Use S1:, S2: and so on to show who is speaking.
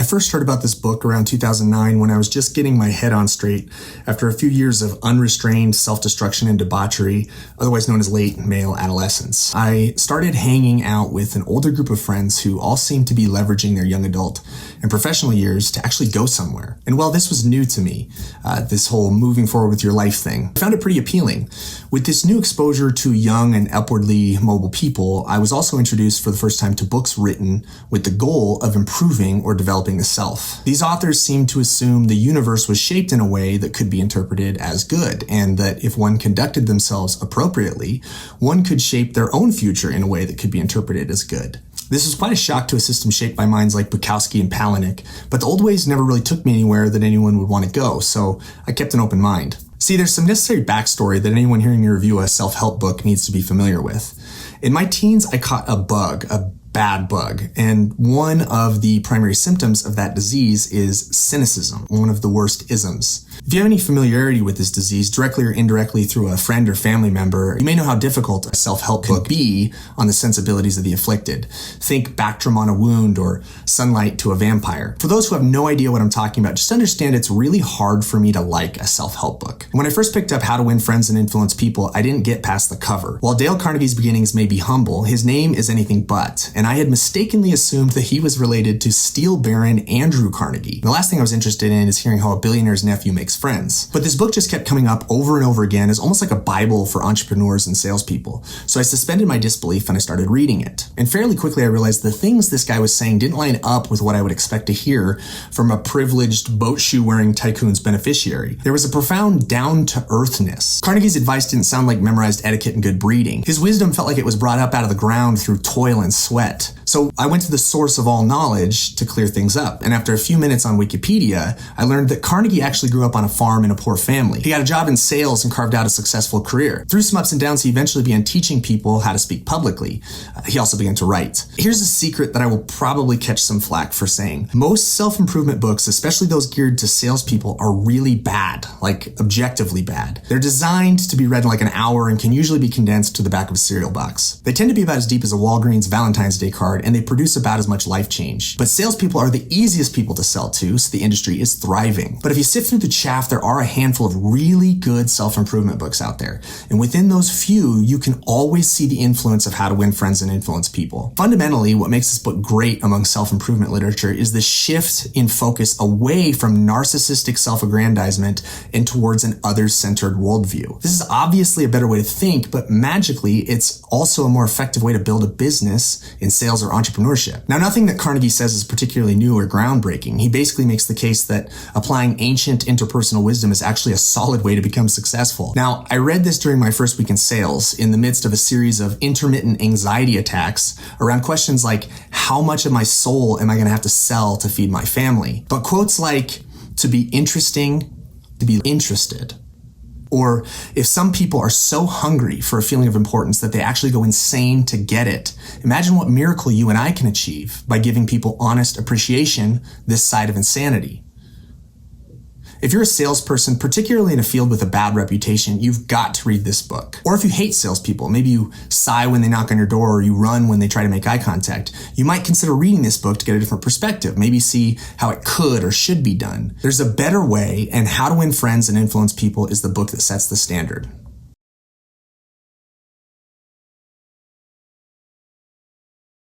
S1: first heard about this book around 2009 when I was just getting my head on straight after a few years of unrestrained self-destruction and debauchery, otherwise known as late male adolescence. I started hanging out with an older group of friends who all seemed to be leveraging their young adult and professional years to actually go somewhere. And while this was new to me, this whole moving forward with your life thing, I found it pretty appealing. With this new exposure to young and upwardly mobile people, I was also introduced for the first time to books written with the goal of improving or developing the self. These authors seemed to assume the universe was shaped in a way that could be interpreted as good, and that if one conducted themselves appropriately, one could shape their own future in a way that could be interpreted as good. This was quite a shock to a system shaped by minds like Bukowski and Palahniuk, but the old ways never really took me anywhere that anyone would want to go, so I kept an open mind. See, there's some necessary backstory that anyone hearing me review a self-help book needs to be familiar with. In my teens, I caught a bad bug, and one of the primary symptoms of that disease is cynicism, one of the worst isms. If you have any familiarity with this disease, directly or indirectly through a friend or family member, you may know how difficult a self-help book can be on the sensibilities of the afflicted. Think Bactrim on a wound or sunlight to a vampire. For those who have no idea what I'm talking about, just understand it's really hard for me to like a self-help book. When I first picked up How to Win Friends and Influence People, I didn't get past the cover. While Dale Carnegie's beginnings may be humble, his name is anything but, and I had mistakenly assumed that he was related to steel baron Andrew Carnegie. The last thing I was interested in is hearing how a billionaire's nephew makes friends. But this book just kept coming up over and over again as almost like a Bible for entrepreneurs and salespeople. So I suspended my disbelief and I started reading it. And fairly quickly I realized the things this guy was saying didn't line up with what I would expect to hear from a privileged boat shoe wearing tycoon's beneficiary. There was a profound down-to-earthness. Carnegie's advice didn't sound like memorized etiquette and good breeding. His wisdom felt like it was brought up out of the ground through toil and sweat. So I went to the source of all knowledge to clear things up. And after a few minutes on Wikipedia, I learned that Carnegie actually grew up on a farm in a poor family. He got a job in sales and carved out a successful career. Through some ups and downs, he eventually began teaching people how to speak publicly. He also began to write. Here's a secret that I will probably catch some flack for saying. Most self-improvement books, especially those geared to salespeople, are really bad, like objectively bad. They're designed to be read in like an hour and can usually be condensed to the back of a cereal box. They tend to be about as deep as a Walgreens Valentine's Day card, and they produce about as much life change. But salespeople are the easiest people to sell to, so the industry is thriving. But if you sift through the chaff, there are a handful of really good self-improvement books out there. And within those few, you can always see the influence of How to Win Friends and Influence People. Fundamentally, what makes this book great among self-improvement literature is the shift in focus away from narcissistic self-aggrandizement and towards an others-centered worldview. This is obviously a better way to think, but magically, it's also a more effective way to build a business in sales or entrepreneurship. Now, nothing that Carnegie says is particularly new or groundbreaking. He basically makes the case that applying ancient interpersonal wisdom is actually a solid way to become successful. Now, I read this during my first week in sales in the midst of a series of intermittent anxiety attacks around questions like, how much of my soul am I going to have to sell to feed my family? But quotes like, to be interesting, to be interested. Or if some people are so hungry for a feeling of importance that they actually go insane to get it, imagine what miracle you and I can achieve by giving people honest appreciation this side of insanity. If you're a salesperson, particularly in a field with a bad reputation, you've got to read this book. Or if you hate salespeople, maybe you sigh when they knock on your door or you run when they try to make eye contact, you might consider reading this book to get a different perspective, maybe see how it could or should be done. There's a better way, and How to Win Friends and Influence People is the book that sets the standard.